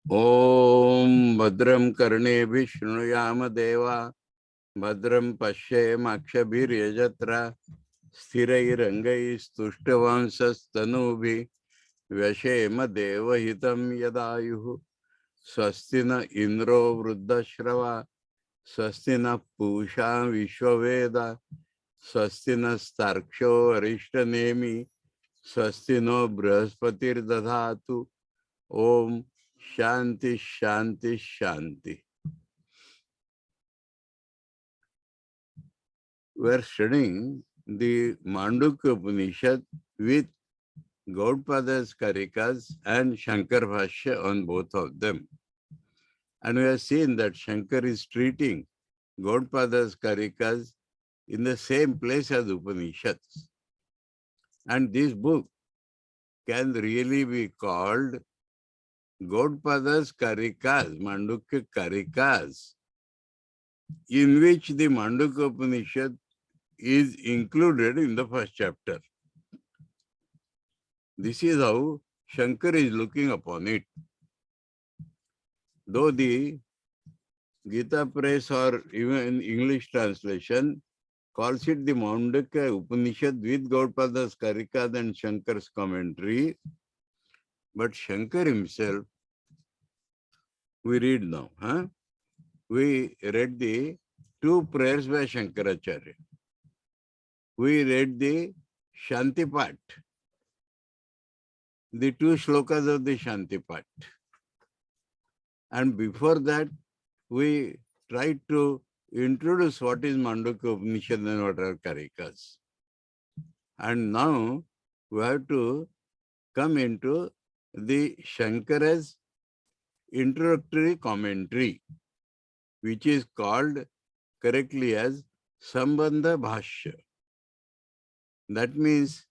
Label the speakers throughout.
Speaker 1: Om Bhadram Karneभिः Shrunuyama Deva Bhadram Pashyemakshabhiryajatra Sthirairangaistुष्टवंशस्तनूभिः Vyashema Devahitam Yadayuः Swastina Indro Vruddashrava Swastina Pusha Vishwaveda Swastina Starksho Arishtanemi Swastino Brahaspatir Dadhatu Om Shanti Shanti Shanti. We are studying the Māṇḍūkya Upaniṣad with Gaudapada's Karikas and Shankar Bhashya on both of them. And we have seen that Shankar is treating Gaudapada's Karikas in the same place as Upanishads. And this book can really be called Gaudapada's Karikas, Mandukya Karikas, in which the Mandukya Upanishad is included in the first chapter. This is how Shankar is looking upon it. Though the Gita Press or even English translation calls it the Māṇḍūkya Upaniṣad with Gaudapada's Karikas and Shankar's commentary, but Shankar himself, we read now. We read the two prayers by Shankaracharya. We read the Shanti Path, the two shlokas of the Shanti Path. And before that, we tried to introduce what is Mandukya Upanishad and what are Karikas. And now we have to come into the Shankara's introductory commentary, which is called correctly as Sambandha Bhashya. That means,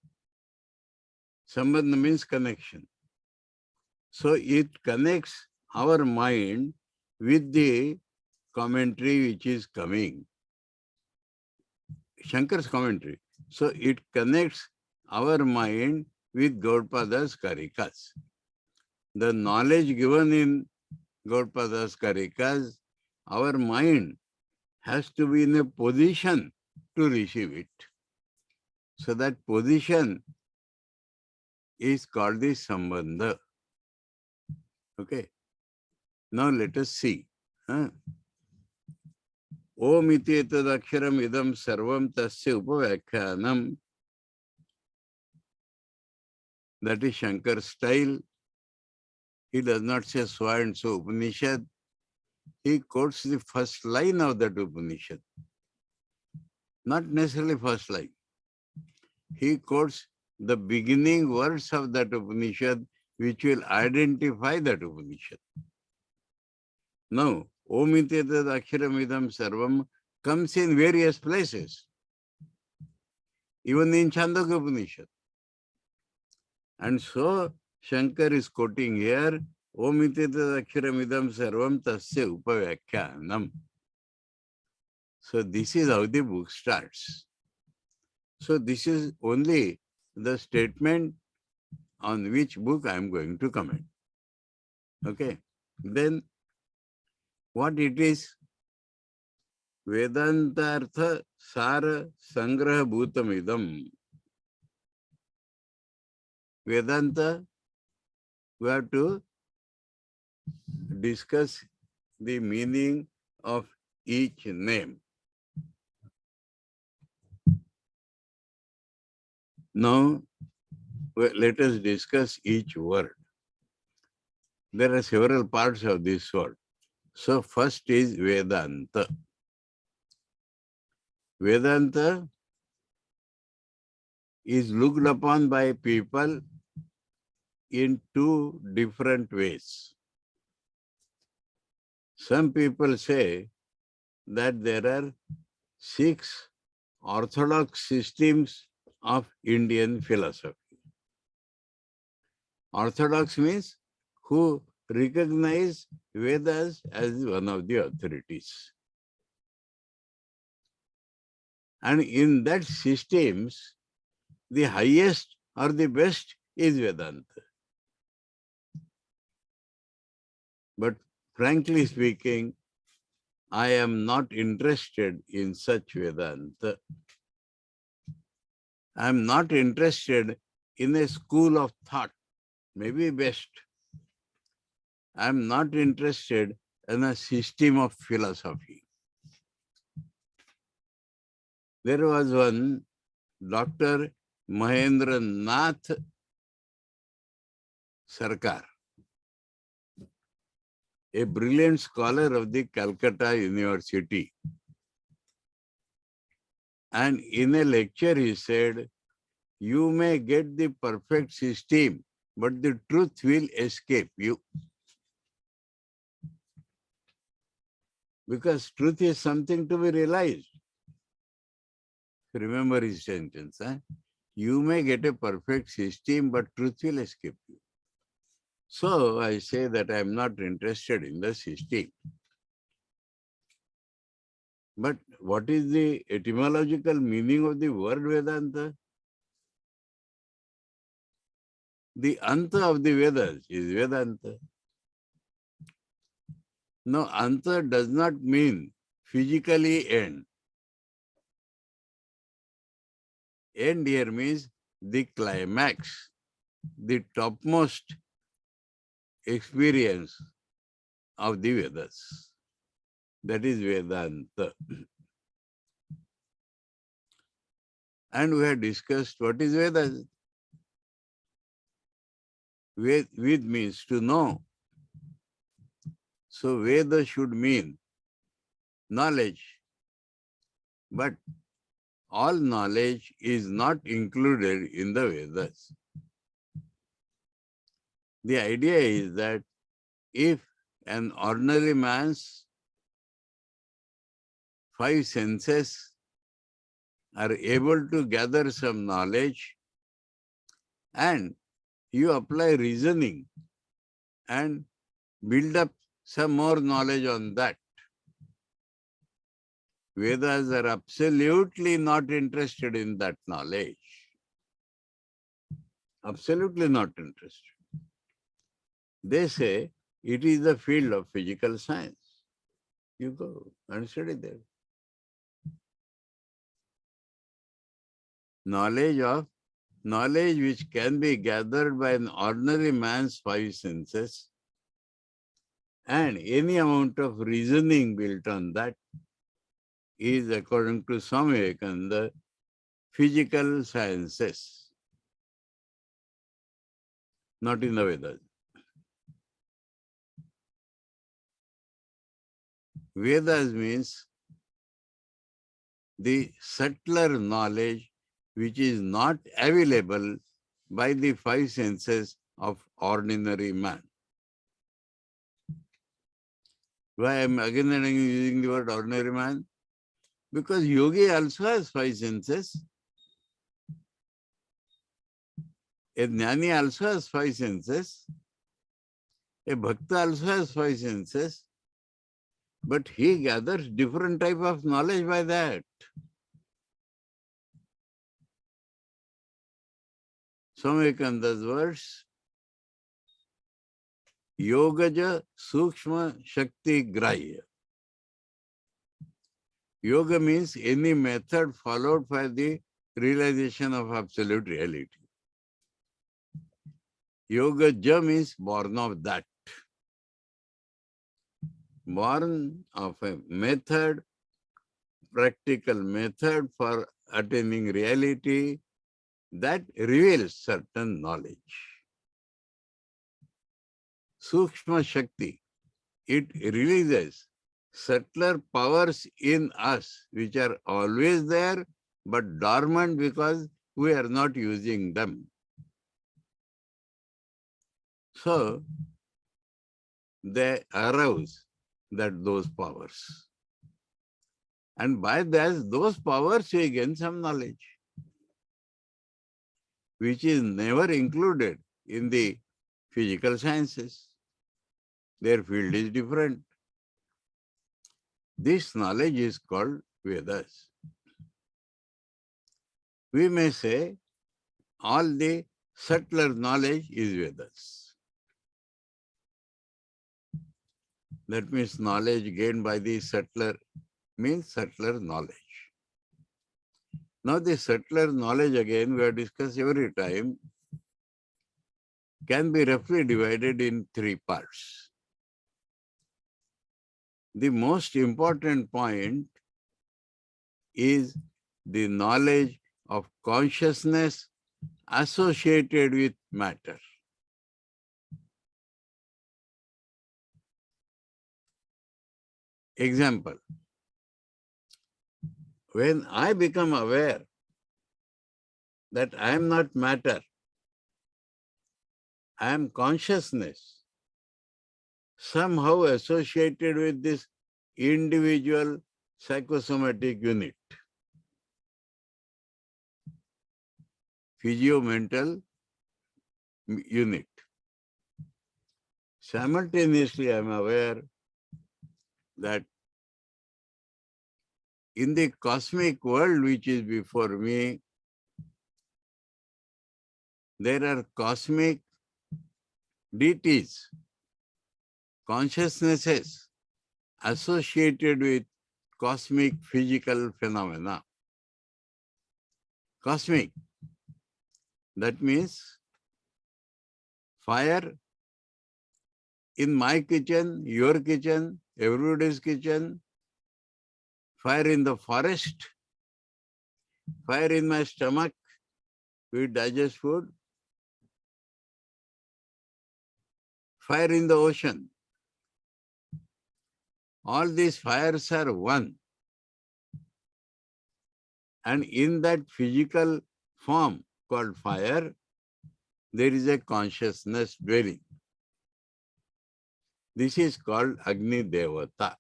Speaker 1: Sambandha means connection. So it connects our mind with the commentary which is coming. Shankar's commentary. So it connects our mind with Gaudapada's Karikas. The knowledge given in Gaudapada's Karikas, our mind has to be in a position to receive it. So that position is called the Sambandha. Okay. Now let us see. Om iti etadaksharam idam sarvam tasya upavyakhyanam. That is Shankar's style. He does not say so and so Upanishad. He quotes the first line of that Upanishad. Not necessarily first line. He quotes the beginning words of that Upanishad, which will identify that Upanishad. Now, Om iti etad aksharam idam sarvam comes in various places, even in Chandogya Upanishad. And so, Shankar is quoting here, Om iti etad aksharam idam sarvam tasya upavyakhyanam. So, this is how the book starts. So, this is only the statement on which book I am going to comment. Okay. Then, what it is? Vedantartha Sara Sangraha Bhutamidam. Vedanta, we have to discuss the meaning of each name. Now, let us discuss each word. There are several parts of this word. So, first is Vedanta. Vedanta is looked upon by people in two different ways. Some people say that there are 6 orthodox systems of Indian philosophy. Orthodox means who recognize Vedas as one of the authorities. And in that systems, the highest or the best is Vedanta. But frankly speaking, I am not interested in such Vedanta. I am not interested in a school of thought, maybe best. I am not interested in a system of philosophy. There was one Dr. Mahendra Nath Sarkar, a brilliant scholar of the Calcutta University. And in a lecture he said, you may get the perfect system, but the truth will escape you. Because truth is something to be realized. Remember his sentence. You may get a perfect system, but truth will escape you. So I say that I am not interested in the system. But what is the etymological meaning of the word Vedanta? The Anta of the Vedas is Vedanta. No, Anta does not mean physically end. End here means the climax, the topmost experience of the Vedas. That is Vedanta. And we have discussed what is Vedas. Ved means to know. So Veda should mean knowledge. But all knowledge is not included in the Vedas. The idea is that if an ordinary man's five senses are able to gather some knowledge and you apply reasoning and build up some more knowledge on that, Vedas are absolutely not interested in that knowledge. Absolutely not interested. They say it is the field of physical science. You go and study there. Knowledge which can be gathered by an ordinary man's five senses and any amount of reasoning built on that is, according to Swami Vivekananda, physical sciences, not in the Vedas. Vedas means the subtler knowledge which is not available by the five senses of ordinary man. Why I am again and again using the word ordinary man? Because yogi also has five senses. A jnani also has five senses. A bhakta also has five senses. But he gathers different type of knowledge by that. Swami Vivekananda's words, Yogaja Sukshma Shakti Grahya. Yoga means any method followed for the realization of absolute reality. Yogaja means born of that. Born of a method, practical method for attaining reality that reveals certain knowledge. Sukshma Shakti, it releases subtler powers in us which are always there but dormant because we are not using them. So they arouse those powers. And by those powers we gain some knowledge, which is never included in the physical sciences. Their field is different. This knowledge is called Vedas. We may say all the subtler knowledge is Vedas. That means knowledge gained by the subtler, means subtler knowledge. Now the subtler knowledge, again, we have discussed every time, can be roughly divided in three parts. The most important point is the knowledge of consciousness associated with matter. Example, when I become aware that I am not matter, I am consciousness, somehow associated with this individual psychosomatic unit, physio-mental unit. Simultaneously, I am aware that in the cosmic world which is before me, there are cosmic deities, consciousnesses associated with cosmic physical phenomena. Cosmic, that means fire in my kitchen, your kitchen, everybody's kitchen, fire in the forest, fire in my stomach, we digest food, fire in the ocean. All these fires are one. And in that physical form called fire, there is a consciousness dwelling. This is called Agni Devata.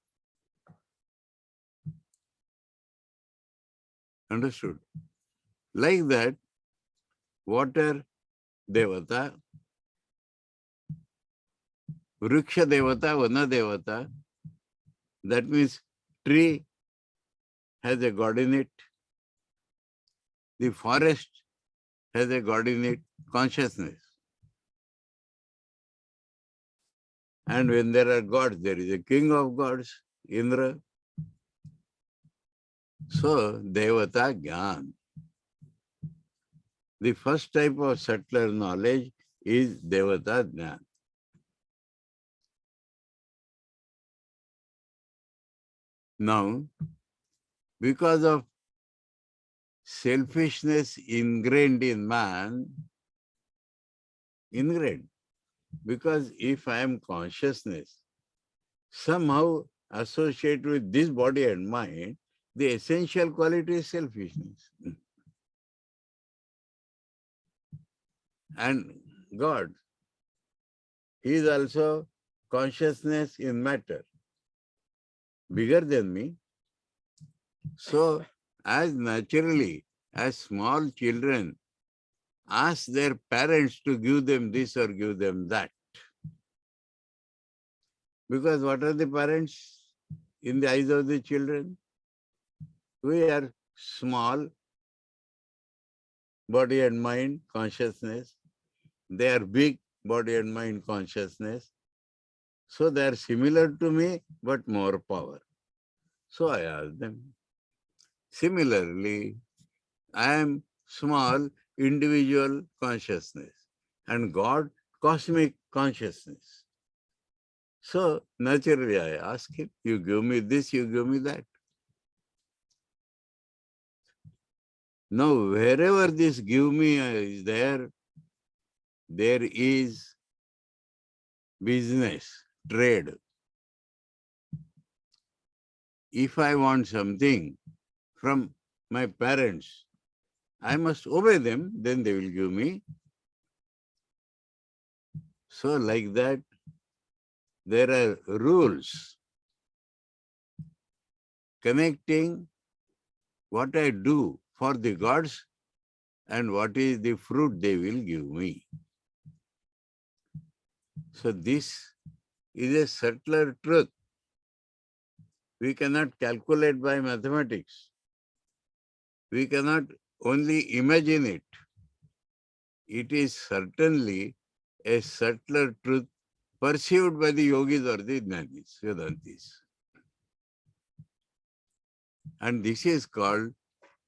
Speaker 1: Understood? Like that, water Devata, Vriksha Devata, Vana Devata, that means tree has a god in it. The forest has a god in it, consciousness. And when there are gods, there is a king of gods, Indra. So, Devata Gyan. The first type of subtler knowledge is Devata Jnana. Now, because of selfishness ingrained in man, because if I am consciousness, somehow associated with this body and mind, the essential quality is selfishness. And God, He is also consciousness in matter, bigger than me. So, as naturally as small children ask their parents to give them this or give them that, because what are the parents in the eyes of the children? We are small, body and mind consciousness. They are big, body and mind consciousness. So they are similar to me, but more power. So I ask them. Similarly, I am small, individual consciousness, and God, cosmic consciousness. So naturally I ask him, you give me this, you give me that. Now, wherever this give me is there, there is business, trade. If I want something from my parents, I must obey them, then they will give me. So like that, there are rules connecting what I do for the gods and what is the fruit they will give me. So this is a subtler truth. We cannot calculate by mathematics. We cannot only imagine it. It is certainly a subtler truth perceived by the yogis or the jnanis, Vedantis. And this is called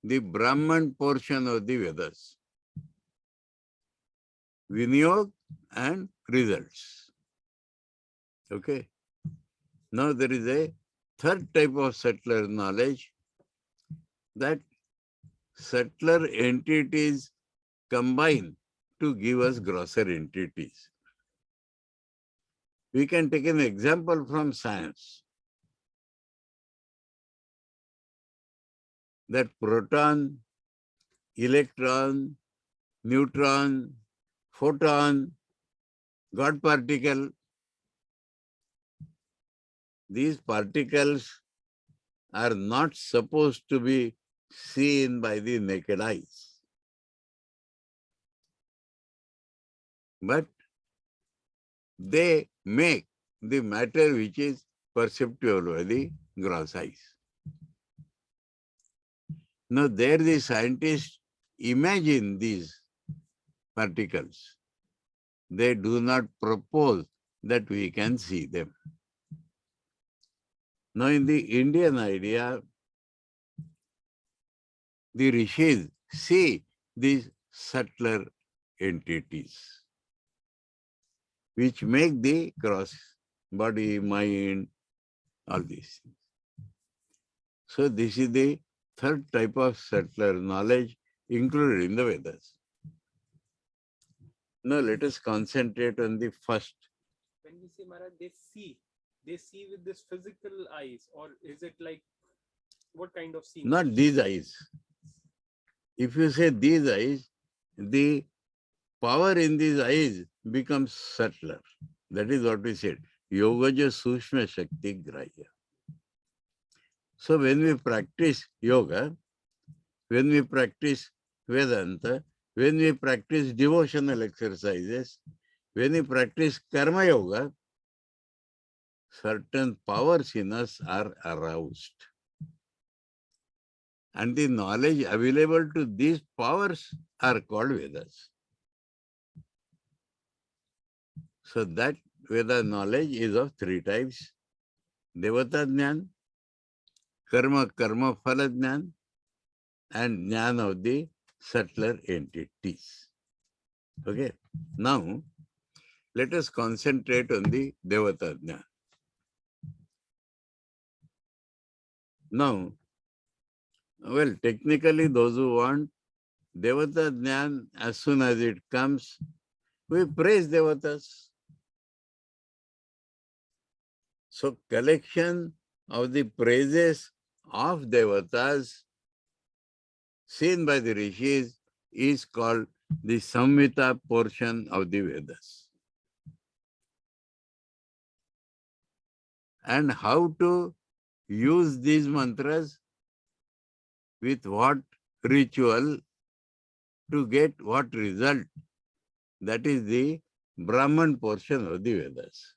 Speaker 1: the Brahman portion of the Vedas. Vinayog and results. Okay. Now there is a third type of subtler knowledge, that subtler entities combine to give us grosser entities. We can take an example from science. That proton, electron, neutron, photon, God particle, these particles are not supposed to be seen by the naked eyes. But they make the matter which is perceptible by the gross eyes. Now there the scientists imagine these particles. They do not propose that we can see them. Now in the Indian idea, the rishis see these subtler entities which make the gross body, mind, all these things. So this is the third type of subtler knowledge included in the Vedas. Now let us concentrate on the first.
Speaker 2: When we say Maharaj, they see with this physical eyes, or is it like, what kind of seeing?
Speaker 1: Not these eyes. If you say these eyes, the power in these eyes becomes subtler. That is what we said. Yogaja Sushma Shakti Grahya. So when we practice yoga, when we practice Vedanta, when we practice devotional exercises, when we practice Karma Yoga, certain powers in us are aroused. And the knowledge available to these powers are called Vedas. So that Veda knowledge is of three types. Devata Jnana, Karma Phala Jnana, and Jnana of the subtler entities. Okay. Now, let us concentrate on the Devata Jnana. Now, well, technically those who want Devata Jnana, as soon as it comes, we praise Devatas. So collection of the praises of Devatas seen by the rishis is called the Samhita portion of the Vedas. And how to use these mantras, with what ritual, to get what result, that is the Brahman portion of the Vedas.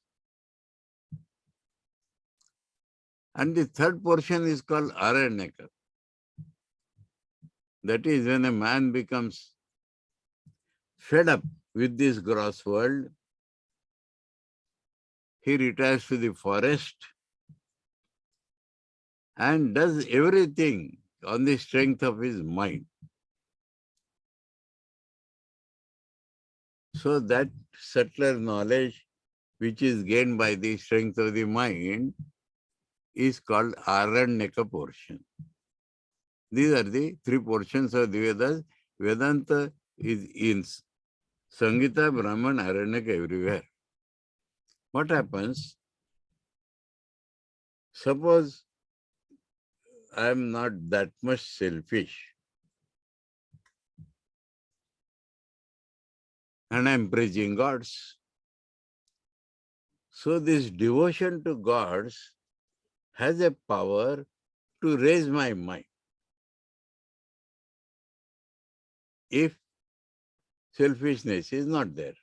Speaker 1: And the third portion is called Aranyaka. That is when a man becomes fed up with this gross world, he retires to the forest and does everything on the strength of his mind. So that subtler knowledge which is gained by the strength of the mind is called Aranyaka portion. These are the three portions of the Vedas. Vedanta is in Sangita, Brahman, Aranyaka, everywhere. What happens? Suppose I am not that much selfish and I am praising gods. So this devotion to gods has a power to raise my mind. If selfishness is not there.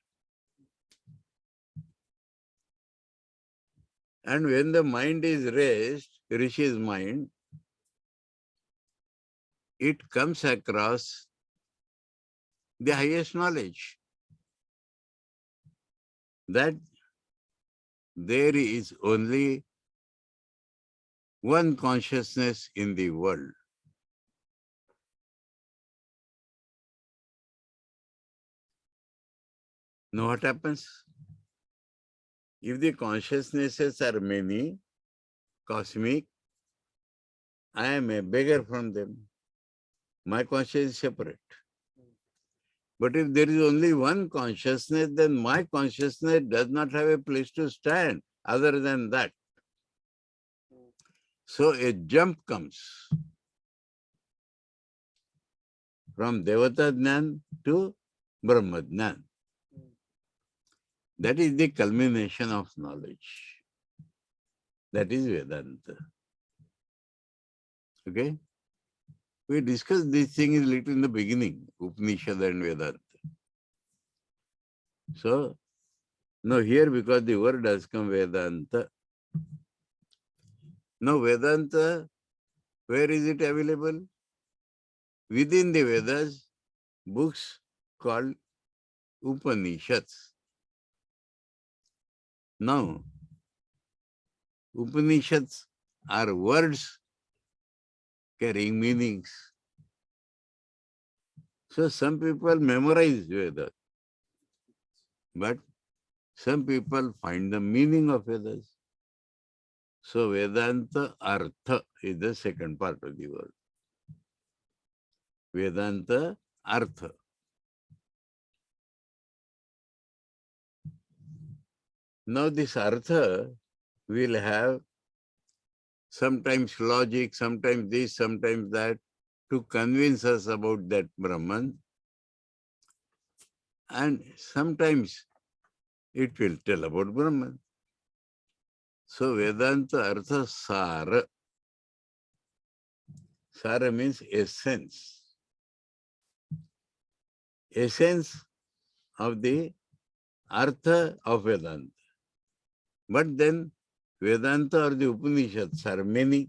Speaker 1: And when the mind is raised, Rishi's mind, it comes across the highest knowledge. That there is only one consciousness in the world. Now what happens? If the consciousnesses are many, cosmic, I am a beggar from them. My consciousness is separate. But if there is only one consciousness, then my consciousness does not have a place to stand other than that. So a jump comes from Devata Jnan to Brahma Jnan. That is the culmination of knowledge. That is Vedanta. Okay? We discussed these things a little in the beginning, Upanishad and Vedanta. So, now here because the word has come Vedanta. Now Vedanta, where is it available? Within the Vedas, books called Upanishads. Now, Upanishads are words carrying meanings. So some people memorize Vedas, but some people find the meaning of Vedas. So Vedanta Artha is the second part of the word. Vedanta Artha. Now this Artha will have sometimes logic, sometimes this, sometimes that, to convince us about that Brahman. And sometimes it will tell about Brahman. So Vedanta Artha Sara. Sara means essence. Essence of the Artha of Vedanta. But then Vedanta or the Upanishads are many.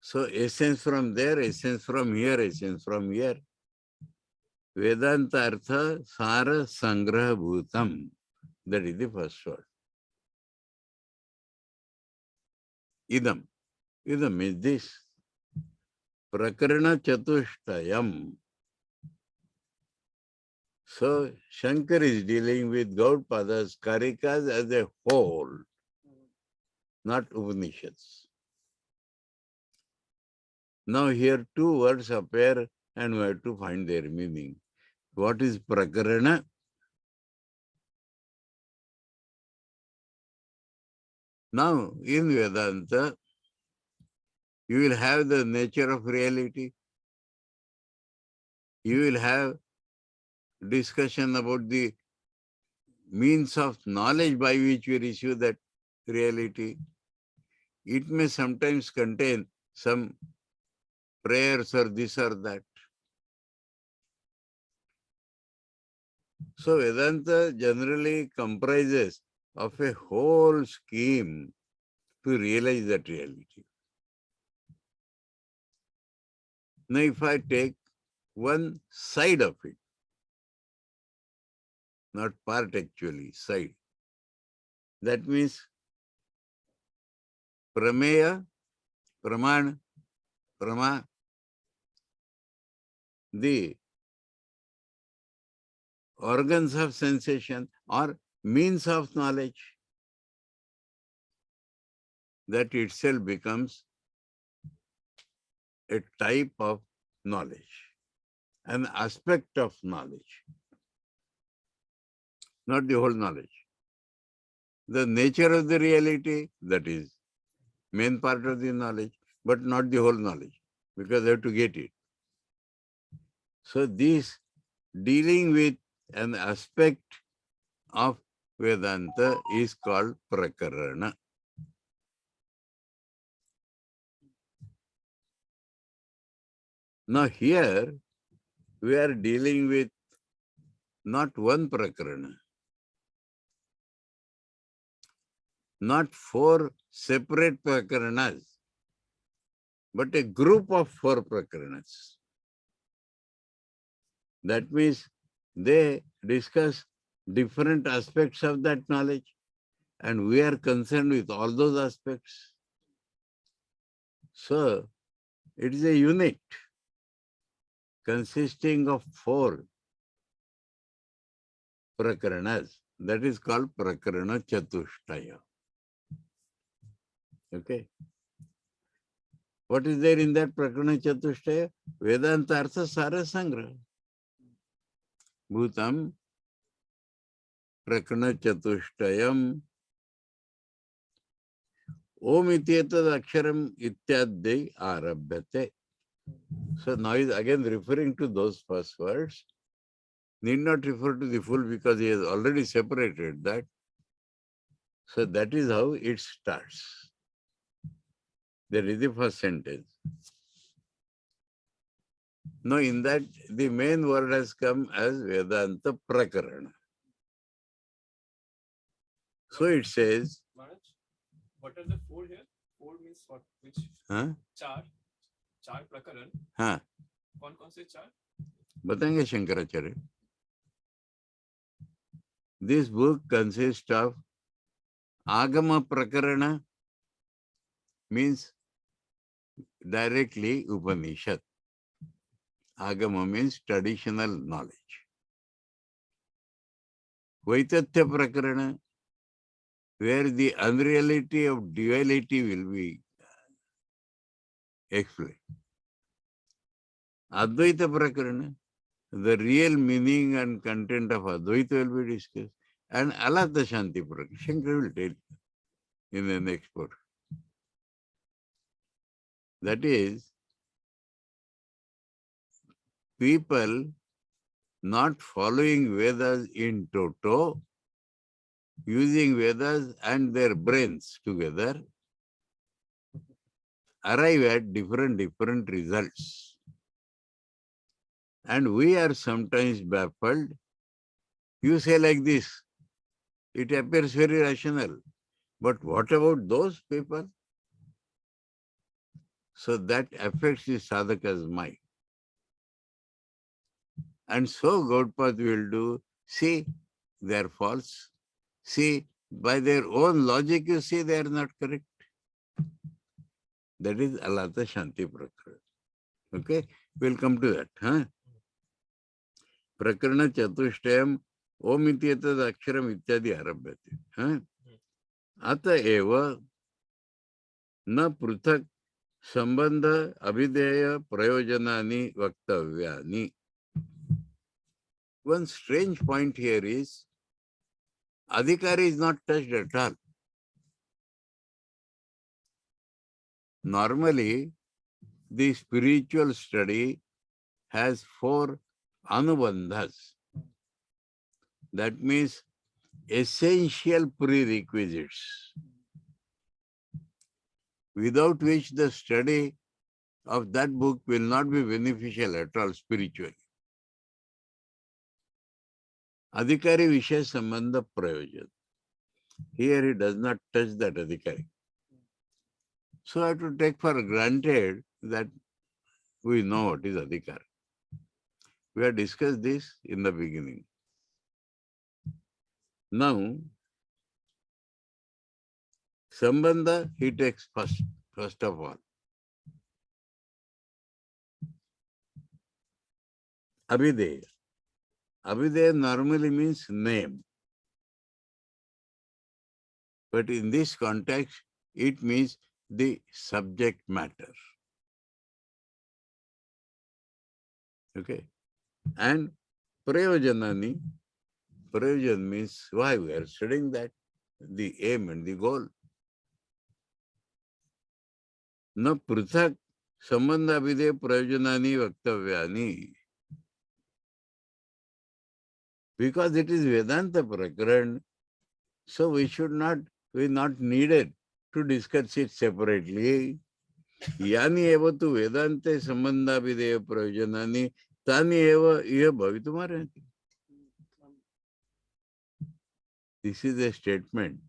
Speaker 1: So essence from there, essence from here, essence from here. Vedanta Artha Sara Sangraha Bhutam. That is the first word. Idam. Idam is this. Prakarana Chatushtayam. So Shankar is dealing with Gaudapada's Karikas as a whole, not Upanishads. Now here two words appear and we have to find their meaning. What is Prakarana? Now in Vedanta, you will have the nature of reality. You will have discussion about the means of knowledge by which we receive that reality. It may sometimes contain some prayers or this or that. So Vedanta generally comprises of a whole scheme to realize that reality. Now if I take one side of it, not part actually, side, that means Prameya, Praman, Prama, the organs of sensation or means of knowledge, that itself becomes a type of knowledge, an aspect of knowledge, not the whole knowledge. The nature of the reality, that is main part of the knowledge, but not the whole knowledge, because they have to get it. So this dealing with an aspect of Vedanta is called Prakarana. Now here we are dealing with not one Prakarana, not four separate Prakaranas, but a group of four Prakaranas. That means they discuss different aspects of that knowledge, and we are concerned with all those aspects. So, it is a unit consisting of 4 prakaranas. That is called prakarana chatushtaya. Okay. What is there in that prakarana chatushtaya? Vedanta artha sara sangraha. Bhutam prakarana chatushtayam Om ityetad aksharam ityadde arabhyate. So now he is again referring to those first words. Need not refer to the full because he has already separated that. So that is how it starts. That is the first sentence. Now in that the main word has come as Vedanta Prakarana. So it says.
Speaker 2: Maharaj, what are the 4 here? 4 means what? Which?
Speaker 1: Huh?
Speaker 2: चार प्रकरण.
Speaker 1: हाँ.
Speaker 2: कौन से 4?
Speaker 1: बताएंगे Shankaracharya. This book consists of Agama Prakarana, means directly Upanishad. Agama means traditional knowledge. Vaitatya Prakarana, where the unreality of duality will be explained. Advaita Prakarana, the real meaning and content of Advaita will be discussed. And Alata Shanti Prakarana, Shankara will tell you in the next part. That is, people not following Vedas in toto, using Vedas and their brains together, arrive at different results. And we are sometimes baffled. You say like this, it appears very rational. But what about those people? So that affects the sadhaka's mind. And so Gautpad will do, see, they are false. See, by their own logic, you see they are not correct. That is Alata Shanti Prakarana. Okay, we'll come to that. Huh? Prakarana Chatushtayam Om ityetad aksharam ityadi arabhyate. Huh? Ata eva na pruthak sambandha abhideya prayojanani vaktavyani. One strange point here is, Adhikari is not touched at all. Normally, the spiritual study has 4 anubandhas. That means essential prerequisites, without which the study of that book will not be beneficial at all spiritually. Adhikari Vishaya Sambandha Prayojan. Here he does not touch that Adhikari. So I have to take for granted that we know what is Adhikari. We have discussed this in the beginning. Now, Sambandha he takes first of all. Abhideya. Abhideya normally means name. But in this context, it means the subject matter. Okay. And Prayojanani, Prayojan means why we are studying that, the aim and the goal. Na pruthak sambandha abhideya prayojanani vaktavyani. Because it is Vedanta Prakaran, so we not needed to discuss it separately. Yani eva tu Vedante sambandha abhideya prayojanani tani eva iha bhavitumārhanti. This is a statement.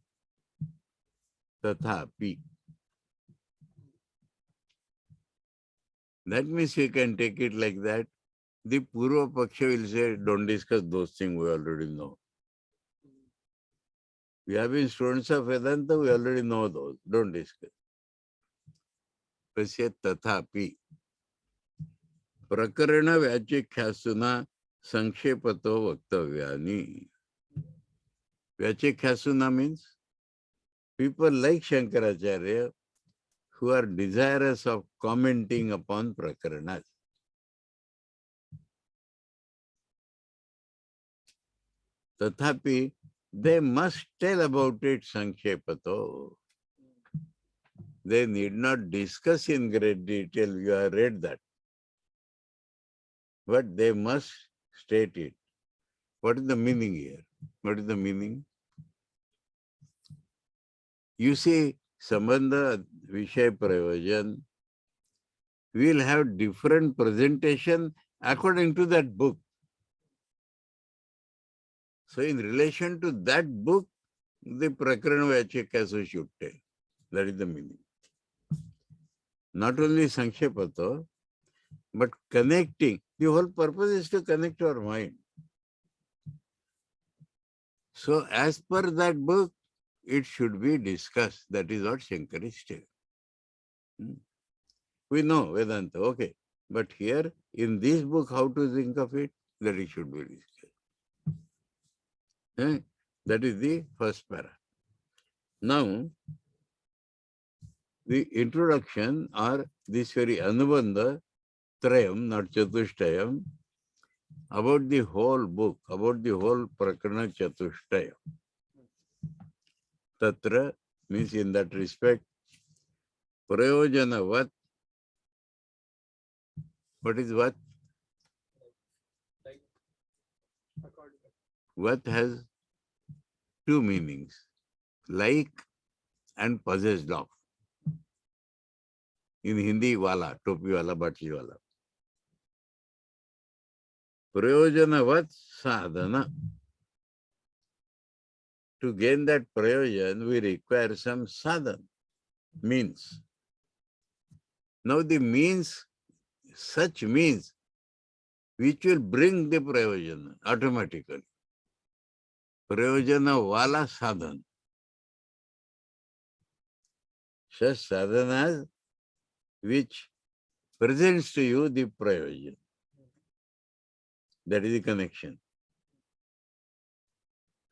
Speaker 1: Tathapi. That means you can take it like that. The Purva Paksha will say, don't discuss those things we already know. We have been students of Vedanta, we already know those. Don't discuss. Pasya tathapi. Prakarana vyachikhasuna sankshepato vaktavyani. Vyachikhasuna means people like Shankaracharya who are desirous of commenting upon prakaranas. Tathapi, they must tell about it sankshepato. They need not discuss in great detail. You have read that. But they must state it. What is the meaning here? What is the meaning? You see, Sambandha Vishay Prayojan will have different presentation according to that book. So in relation to that book, the Prakarana Vyachikhasa should tell. That is the meaning. Not only Sankshepato, but connecting. The whole purpose is to connect our mind. So as per that book, it should be discussed. That is what Shankara is telling. We know Vedanta, okay. But here, in this book, how to think of it, that it should be discussed. That is the first para. Now, the introduction or this very Anubandha, Trayam, not Chatushtayam, about the whole book, about the whole Prakarana Chatushtaya. Tatra means in that respect, Prayojana Vat. What is Vat? Vat has two meanings, like and possessed of. In Hindi, wala, topi wala, batli wala. Prayojana Vat sadhana. To gain that prayojan, we require some sadhana, means. Now the means, such means, which will bring the prayojana automatically. Prayojana wala sadhana. Such sadhanas which presents to you the prayojana. That is the connection.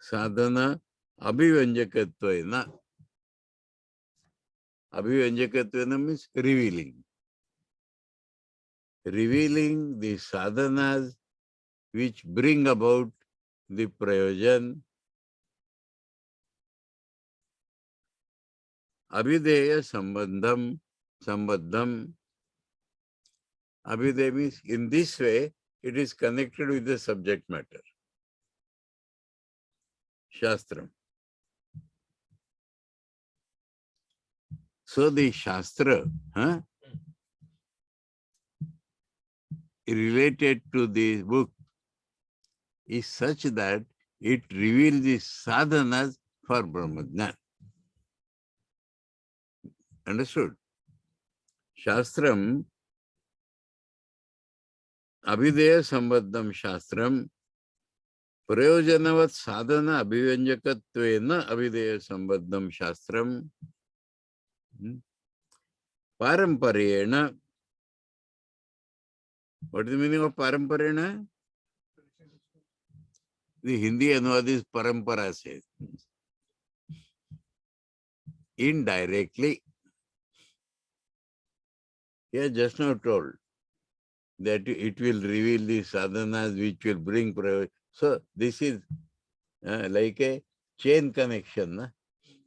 Speaker 1: Sadhana abhivanjakatvena. Abhivanjakatvena means revealing. Revealing the sadhanas which bring about the prayojan. Abhideya sambandham, sambandham. Abhideya means in this way it is connected with the subject matter. Shastram. So the Shastra related to this book is such that it reveals the sadhanas for Brahmajnana. Understood? Shastram, Abhideya Sambandham Shastram, Prayojanavat Sadhana Abhivanjakatvena Abhideya Sambandham Shastram, Paramparayena. What is the meaning of Paramparayena? The Hindi anuvad is Parampara says. Indirectly, he has just now told that it will reveal the sadhanas which will bring prayojan. So this is like a chain connection,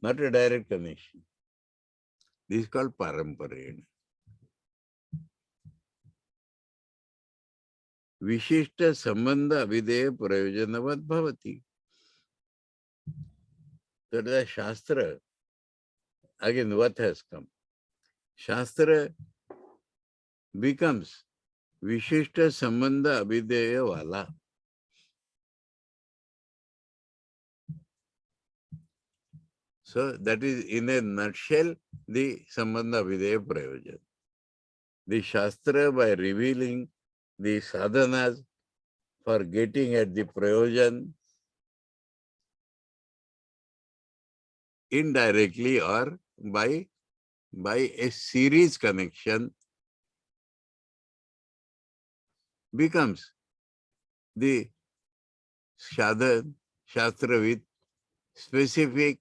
Speaker 1: not a direct connection. This is called Paramparayana. Vishishta Sambandha Avideya Prayojanavat Bhavati. So the Shastra, again what has come? Shastra becomes Vishishta Sambandha Avideya Vala. So that is in a nutshell the Sambandha Avideya Prayojan. The Shastra, by revealing the sadhanas for getting at the prayojan, indirectly or by a series connection becomes the Shastra with specific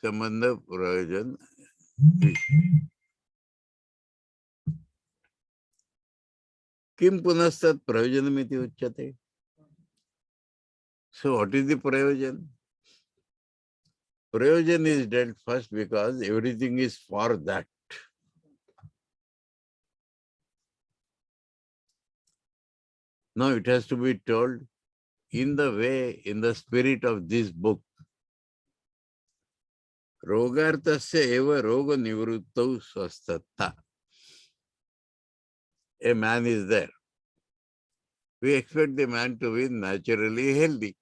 Speaker 1: Sambandha Prayojan. Kim punastat prayojanamiti uchyate. So what is the prayojan? Prayojan is dealt first because everything is for that. Now it has to be told in the way, in the spirit of this book. Rogartasya eva roga nivruttau swasthatta. A man is there. We expect the man to be naturally healthy.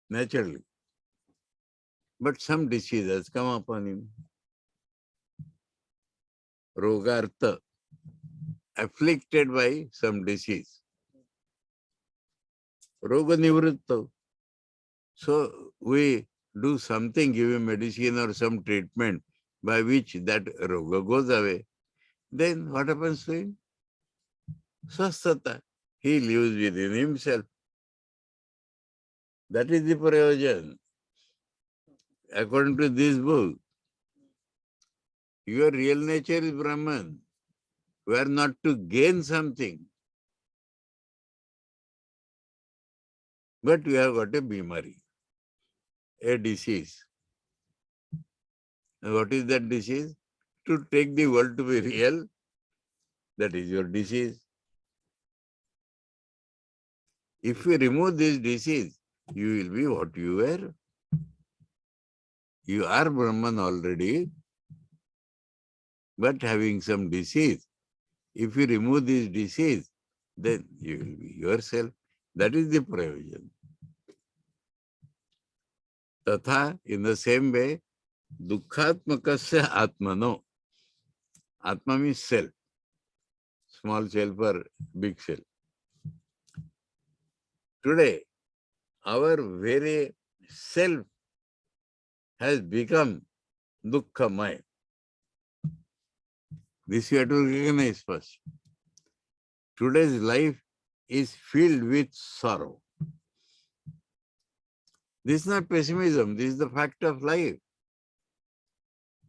Speaker 1: Naturally. But some disease has come upon him. Rogartha. Afflicted by some disease. Roga nivruttau. So we do something, give him medicine or some treatment by which that roga goes away. Then what happens to him? Swasthata. He lives within himself. That is the prayojan. According to this book, your real nature is Brahman. We are not to gain something. But we have got a bimari, a disease. And what is that disease? To take the world to be real, that is your disease. If you remove this disease, you will be what you were. You are Brahman already, but having some disease. If you remove this disease, then you will be yourself. That is the prayojan. Tatha, in the same way, dukkhatmakasya atmano. Atma means self. Small self or big self. Today, our very self has become dukkhamaya. This you have to recognize first. Today's life is filled with sorrow. This is not pessimism, this is the fact of life.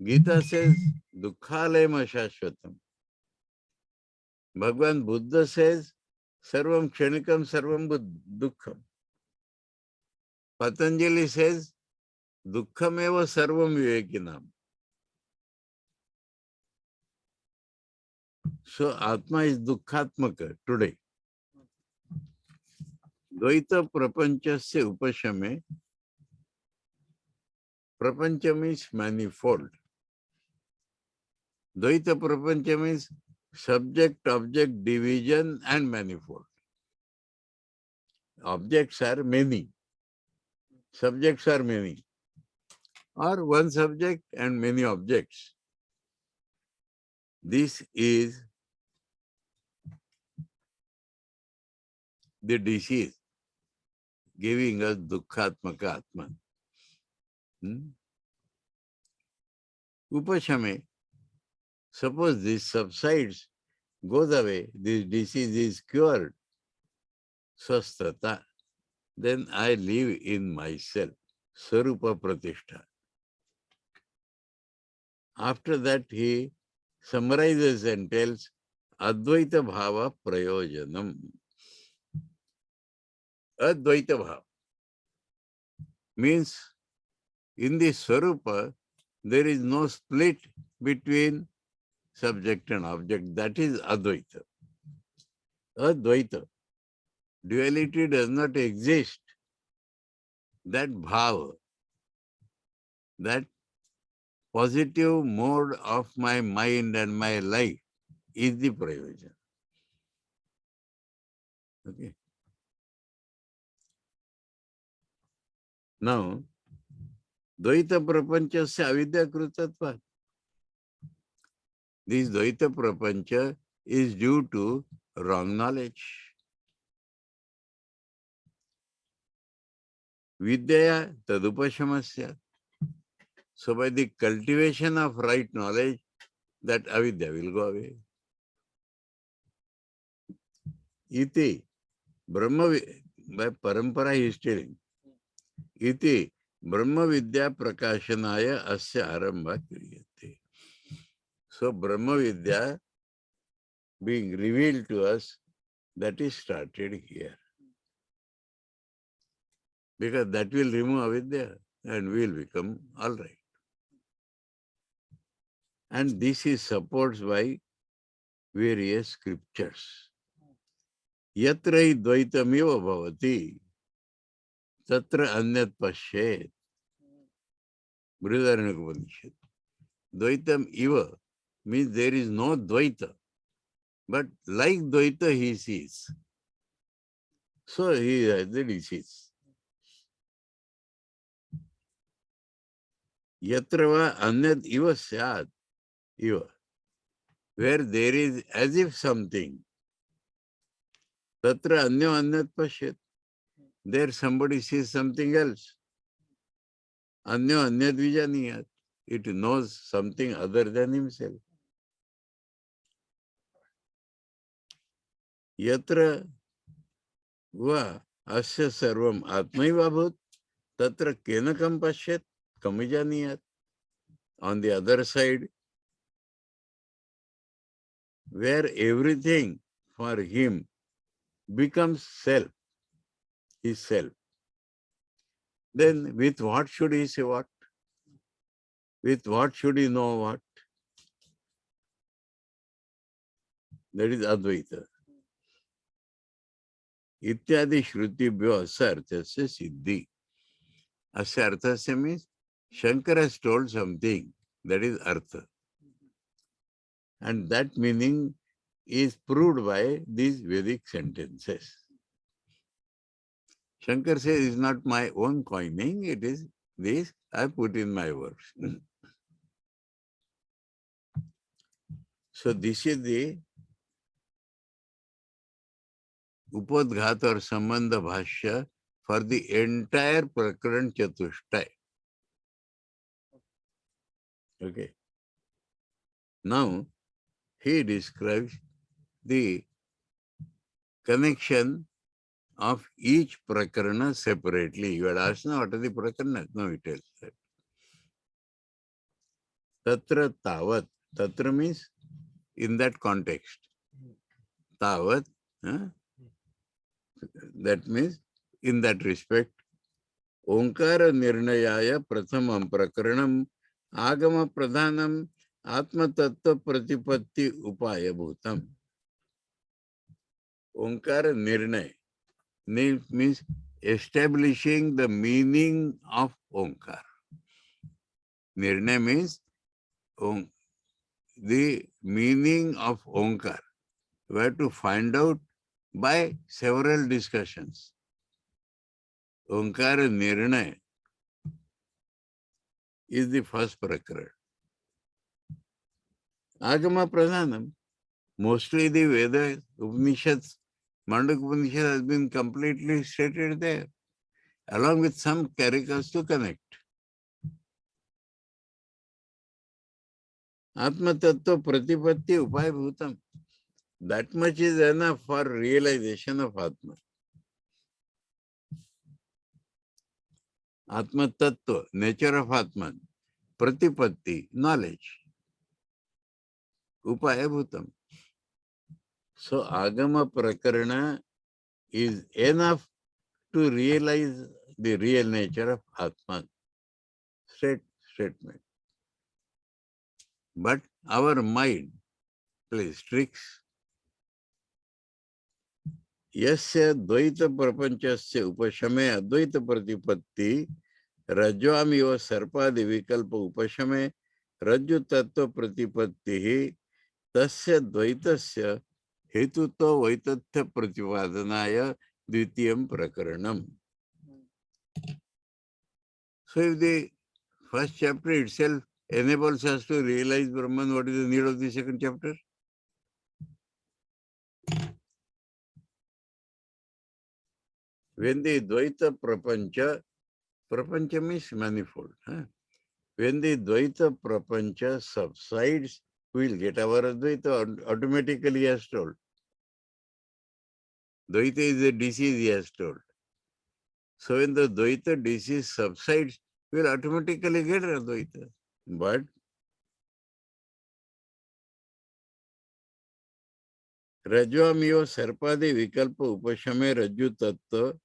Speaker 1: Gita says, dukkhalayam ashashvatam. Bhagavan Buddha says, sarvam kshanikam sarvam dukkham. Patanjali says, dukkham eva sarvam vivekinam. So Atma is dukkhatmaka today. Dvaita prapanchasya upashame. Prapancha means manifold. Dvaita prapancha means subject-object division and manifold. Objects are many. Subjects are many. Or one subject and many objects. This is the disease giving us dukkhatmaka atman. Upashame, suppose this subsides, goes away, this disease is cured, swasthata, then I live in myself, sarupa pratishtha. After that he summarizes and tells Advaita Bhava Prayojanam. Advaita Bhava means in the Swarupa there is no split between subject and object. That is Advaita. Advaita. Duality does not exist. That Bhava, that positive mode of my mind and my life is the Prayojan. Okay. Now, Dvaita Prapanchasya Avidya Krutatva. This Dvaita Prapancha is due to wrong knowledge. Vidyaya Tadupashamasya. So by the cultivation of right knowledge, that avidya will go away. Iti, Brahma, by parampara he is telling, Iti, Brahma Vidya Prakashanaya Asya Arambha Kriyate. So Brahma Vidya being revealed to us, that is started here. Because that will remove avidya and we will become all right. And this is supported by various scriptures. Yatra dvaitamiva bhavati, tatra anyat pashyet. Brihadaranyaka Upanishad. Dvaitam iva means there is no dvaita, but like dvaita he sees. So he has the disease. Yatra va anyat iva syat, iva. Where there is as if something. Tatra anyo anyat pashyat. There somebody sees something else. Anyo anyat vijaniyat. It knows something other than himself. Yatra va asya sarvam atmaiva bhut, tatra kenakam pashyat kamijaniyat. On the other side, where everything for him becomes self, his self, then with what should he say what? With what should he know what? That is Advaita. Ityadi shrutibhyo asarthasya siddhi. Asarthasya means Shankara has told something, that is artha. And that meaning is proved by these Vedic sentences. Shankar says, it's not my own coining, it is this I put in my words. So this is the Upadghat or Sambandha Bhashya for the entire Prakaran Chatushtay. Okay. Now, he describes the connection of each prakarana separately. You had asked now what are the prakaranas? No, he tells that. Tatra tavat. Tatra means in that context. Tavat, that means in that respect. Onkara nirnayaya prathamam prakaranam agama pradhanam atma tattva pratipatti upaya bhutam. Onkara nirnay means establishing the meaning of Onkar. Nirnay means the meaning of Onkar. We have to find out by several discussions. Onkara Nirnay is the first prakaran. Agama Pradhanam, mostly the Vedas, Upanishads, Mandukya Upaniṣad has been completely stated there, along with some characters to connect. Atma Tattva Pratipatti Upaya Bhutam. That much is enough for realization of Atma. Atma Tattva, nature of Atman. Pratipatti, knowledge. Upaya Bhutam. So Agama Prakarana is enough to realize the real nature of Atman. Statement. But our mind plays tricks. Yasya dvaita prapanchasya upashame advaita pratipatti rajvamiva sarpadi vikalpa upashame rajju tattva pratipattihi tasya dvaitasya hetuto vaitatya pratipadanaya dvitiyam prakaranam. So if the first chapter itself enables us to realize Brahman, what is the need of the second chapter? When the Dvaita Prapancha means manifold. When the Dvaita Prapancha subsides, we will get our Advaita automatically, he has told. Dvaita is a disease, he has told. So when the Dvaita disease subsides, we will automatically get Advaita. But Rajvamiyo Sarpadi Vikalpa Upashame Raju Tattva.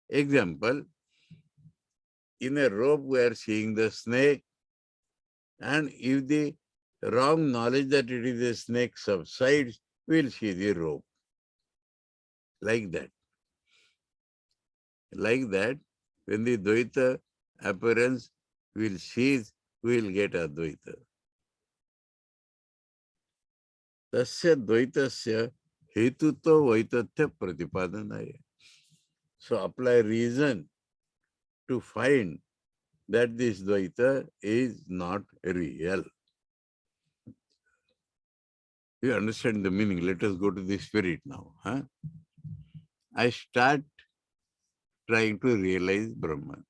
Speaker 1: Example, in a rope we are seeing the snake, and if the wrong knowledge that it is a snake subsides, we will see the rope. Like that. Like that, when the Dvaita appearance will cease, we will get Advaita. Tasya Dvaitasya Hetutva Vaitatya Pratipadanaya. So apply reason to find that this Dvaita is not real. You understand the meaning. Let us go to the spirit now. Huh? I start trying to realize Brahman,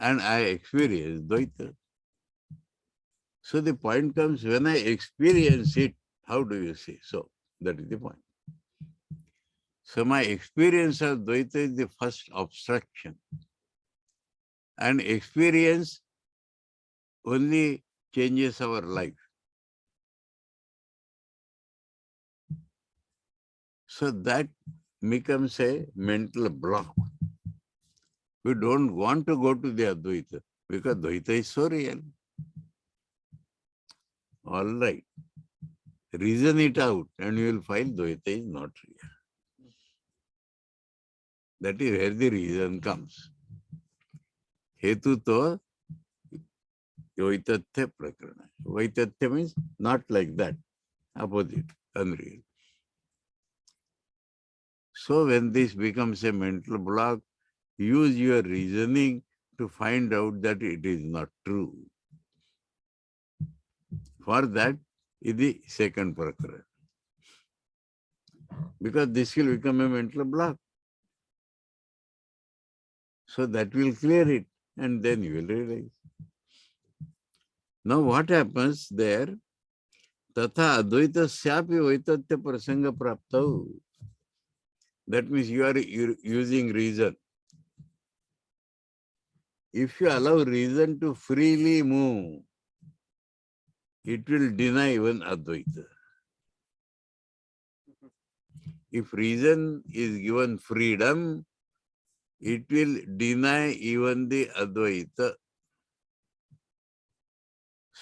Speaker 1: and I experience Dvaita. So the point comes, when I experience it, how do you see? So that is the point. So my experience of Dvaita is the first obstruction. And experience only changes our life. So that becomes a mental block. We don't want to go to the Advaita because Dvaita is so real. All right. Reason it out and you will find Dvaita is not real. That is where the reason comes. Hetu to Vaitatya Prakarana. Vaitatya means not like that. Opposite, unreal. So when this becomes a mental block, use your reasoning to find out that it is not true. For that is the second prakarana. Because this will become a mental block. So that will clear it and then you will realize. Now what happens there? Tatha advaita syapi vaitatya prasanga praptau. That means you are using reason. If you allow reason to freely move, it will deny even Advaita. If reason is given freedom, it will deny even the Advaita.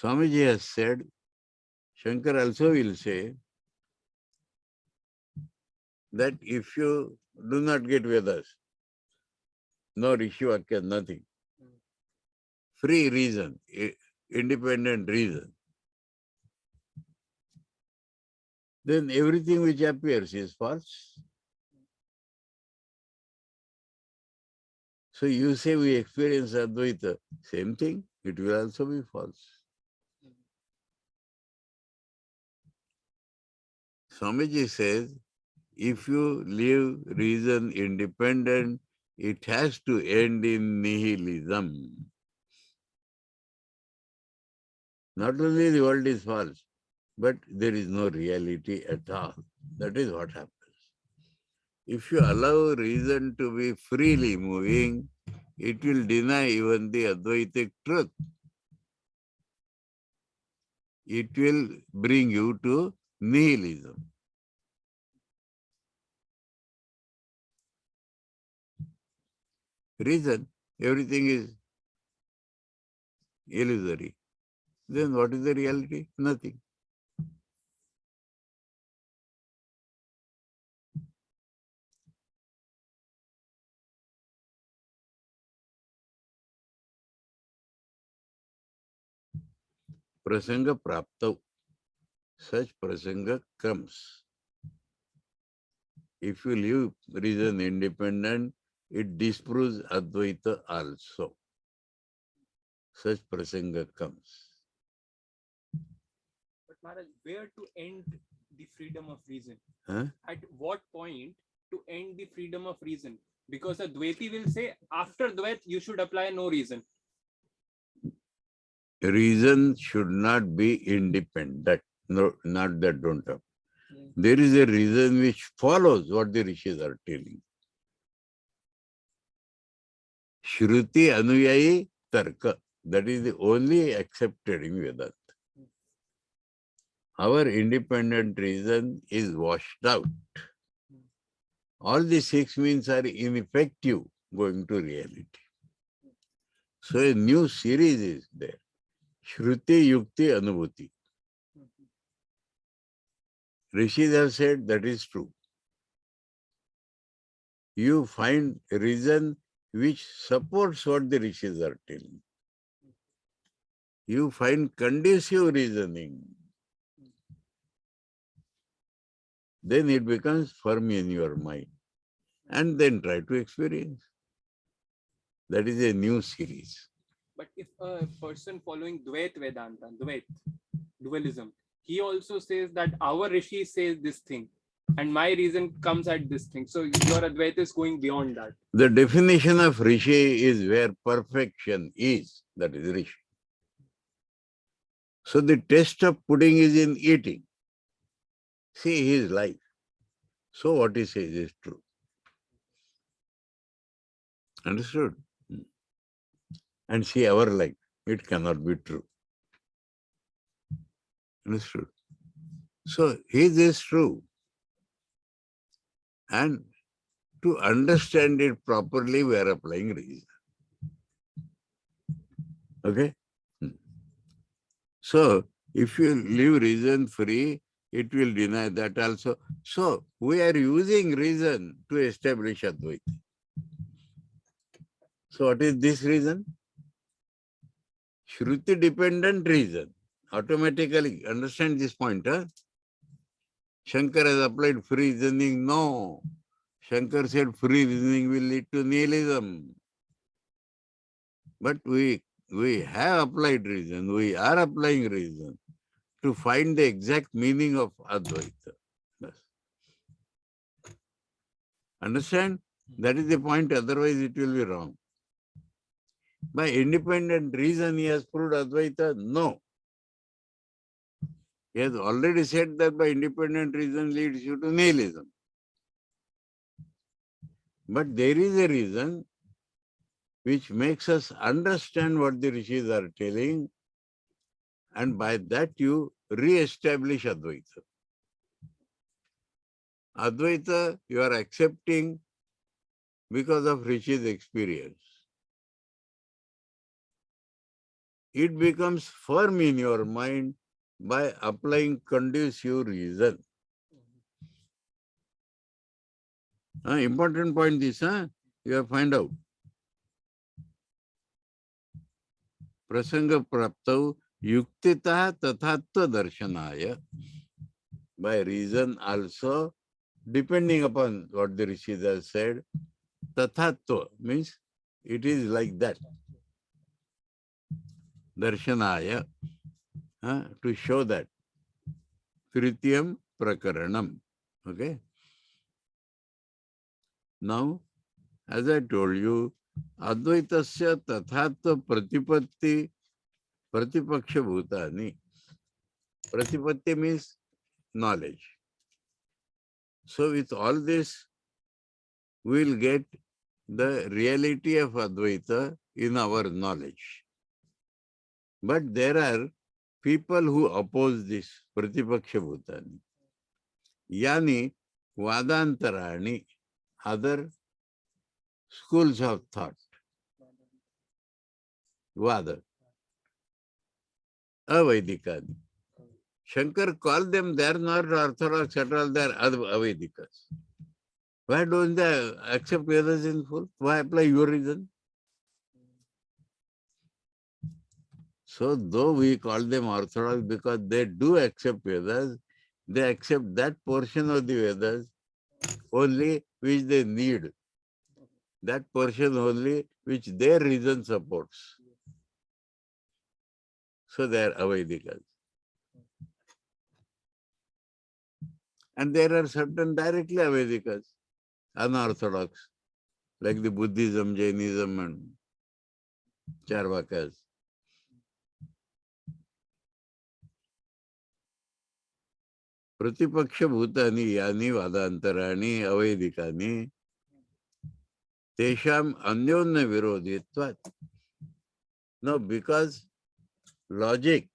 Speaker 1: Swamiji has said, Shankar also will say, that if you do not get Vedas, no Rishi Vakya, nothing, free reason, independent reason, then everything which appears is false. So you say we experience Advaita, same thing, it will also be false. Swamiji says, if you leave reason independent, it has to end in nihilism. Not only the world is false, but there is no reality at all. That is what happens. If you allow reason to be freely moving, it will deny even the Advaitic truth. It will bring you to nihilism. Reason, everything is illusory. Then what is the reality? Nothing. Prasanga praptau. Such prasanga comes. If you leave reason independent, it disproves Advaita also. Such prasanga comes.
Speaker 2: But Maharaj, where to end the freedom of reason?
Speaker 1: Huh?
Speaker 2: At what point to end the freedom of reason? Because a Dvaiti will say, after Dvait, you should apply no reason.
Speaker 1: reason should not be independent. No, not that don't have. There is a reason which follows what the rishis are telling. Shruti Anuyayi Tarka. That is the only accepted in Vedanta. Our independent reason is washed out. All the six means are ineffective going to reality. So a new series is there. Shruti Yukti Anubhuti. Rishis have said that is true. You find a reason which supports what the rishis are telling. You find conducive reasoning. Then it becomes firm in your mind. And then try to experience. That is a new series.
Speaker 2: But if a person following Dvait Vedanta, Dvait, dualism, he also says that our Rishi says this thing and my reason comes at this thing. So your Advaita is going beyond that.
Speaker 1: The definition of Rishi is where perfection is. That is Rishi. So the test of pudding is in eating. See his life. So what he says is true. Understood? And see our life. It cannot be true. Understood? So his is true. And to understand it properly, we are applying reason. Okay? So if you leave reason free, it will deny that also. So we are using reason to establish Advaita. So what is this reason? Shruti dependent reason. Automatically, understand this point, huh? Shankar has applied free reasoning. No. Shankar said free reasoning will lead to nihilism. But we have applied reason. We are applying reason to find the exact meaning of Advaita. Yes. Understand? That is the point. Otherwise, it will be wrong. By independent reason, he has proved Advaita? No. He has already said that by independent reason leads you to nihilism. But there is a reason which makes us understand what the rishis are telling, and by that you re-establish Advaita. Advaita you are accepting because of rishis' experience. It becomes firm in your mind by applying conducive reason. Important point this, you have find out. Prasanga praptau yuktita tathatva darshanaya. By reason also, depending upon what the rishis have said, tathatva means it is like that. Darshanaya, to show that. Tritiyam prakaranam. Okay. Now, as I told you, Advaitasya tathatva pratipatti pratipaksha bhutani. Pratipatti means knowledge. So with all this, we will get the reality of Advaita in our knowledge. But there are people who oppose this Pratipaksha Bhutani. Yani Vadantarani, other schools of thought. Vada. Avaidikani. Shankar called them, they are not orthodox at all, they are Avedikas. Why don't they accept Vedas in full? Why apply your reason? So though we call them orthodox because they do accept Vedas, they accept that portion of the Vedas only which they need. That portion only which their reason supports. So they are Avedikas. And there are certain directly Avedikas, unorthodox, like the Buddhism, Jainism and Charvakas. प्रतिपक्षभूतानि यानि वादान्तराणि अवैदिकानि तेषाम् अन्योन्य विरोधित्वात्. No, because logic,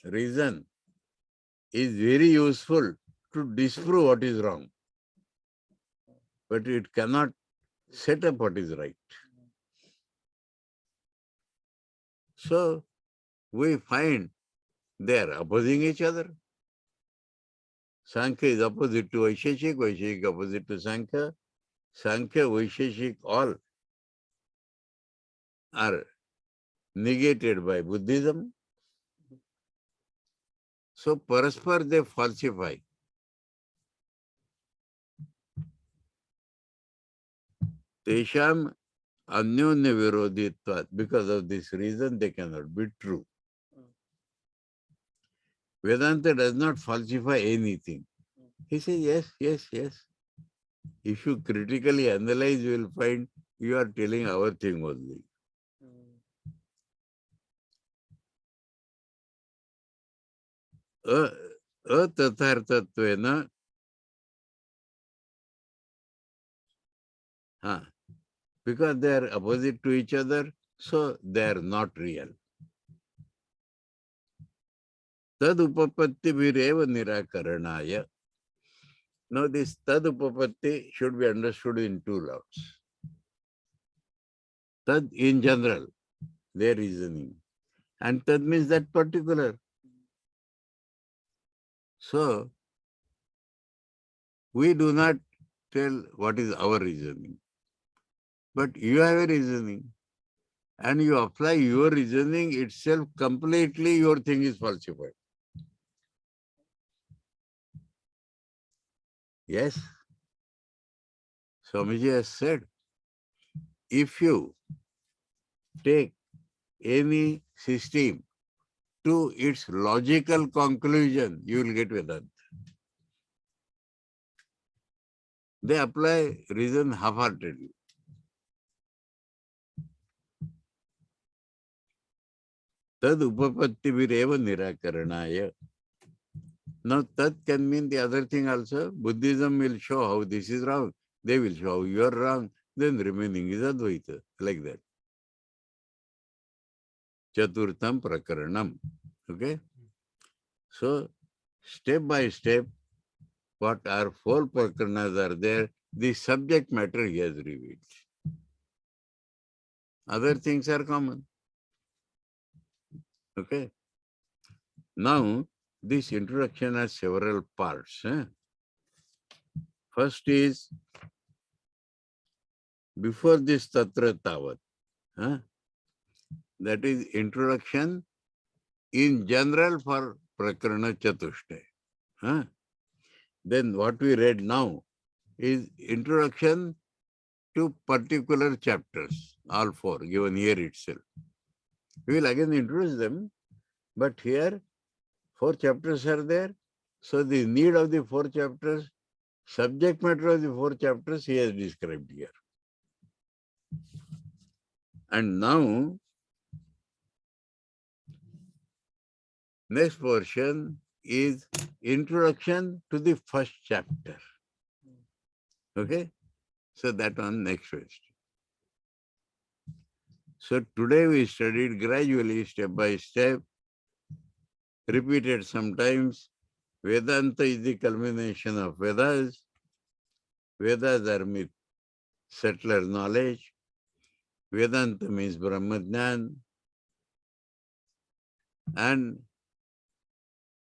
Speaker 1: reason is very useful to disprove what is wrong, but it cannot set up what is right. So we find they are opposing each other. Sankhya is opposite to Vaisheshik, Vaisheshik opposite to Sankhya. Sankhya, Vaisheshik, all are negated by Buddhism. So paraspar they falsify. Tesham anyonya virodhitvat. Because of this reason, they cannot be true. Vedanta does not falsify anything. He says, yes, yes, yes. If you critically analyze, you will find you are telling our thing only. Atathartatvena. Because they are opposite to each other, so they are not real. Tad upapatti vireva nirakaranaya. Now this tad upapatti should be understood in two lots. Tad in general, their reasoning. And tad means that particular. So, we do not tell what is our reasoning. But you have a reasoning. And you apply your reasoning itself completely, your thing is falsified. Yes. Swamiji has said, if you take any system to its logical conclusion, you will get Vedanta. They apply reason half-heartedly. Tad upapatti vireva nirakaranaya. Now, that can mean the other thing also. Buddhism will show how this is wrong. They will show how you are wrong. Then remaining is Advaita. Like that. Chaturtham prakaranam. Okay? So, step by step, what are four prakaranas are there, the subject matter he has revealed. Other things are common. Okay? Now, this introduction has several parts. First is, before this tatra tavat, that is introduction in general for prakarana chatushtay. Then what we read now is introduction to particular chapters, all four given here itself. We will again introduce them, but here 4 chapters are there. So the need of the 4 chapters, subject matter of the 4 chapters he has described here. And now, next portion is introduction to the first chapter. Okay? So that one next question. So today we studied gradually, step by step, repeated sometimes. Vedanta is the culmination of Vedas. Vedas are myth, settler knowledge. Vedanta means Brahmajnan. And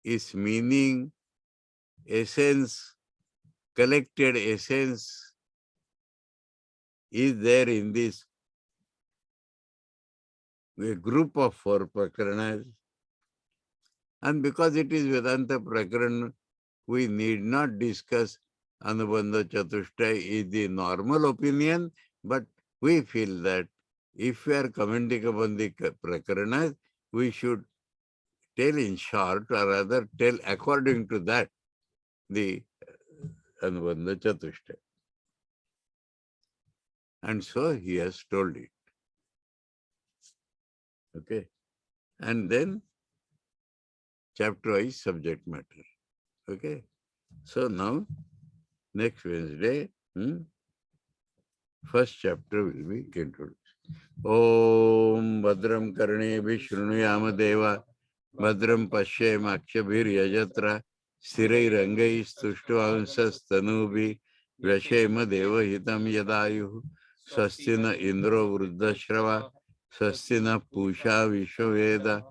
Speaker 1: its meaning, essence, collected essence is there in this group of 4 prakaranas. And because it is Vedanta prakarana, we need not discuss Anubandha Chatushtaya is the normal opinion, but we feel that if we are commenting upon the prakaranas, we should tell in short, or rather tell according to that, the Anubandha Chatushtaya. And so he has told it. Okay. And then chapter-wise subject matter. Okay. So now, next Wednesday, first chapter will be introduced. Om Badram Karne Vishnuyama Deva Badram Pashe Makshbhir Yajatra Stirai Rangai Stushtuvansas Tanubi Vyashema Deva Hitam Yadayu Swastina Indro Vruddashrava Swastina Pusha Vishwaveda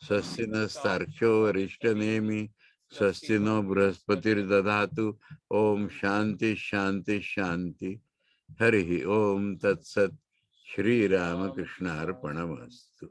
Speaker 1: Swastina Starkho Rishtanemi Swastino Brahspatir Dadhatu Om Shanti Shanti Shanti Harihi Om Tat Sat Shri Ramakrishna Arpanamastu.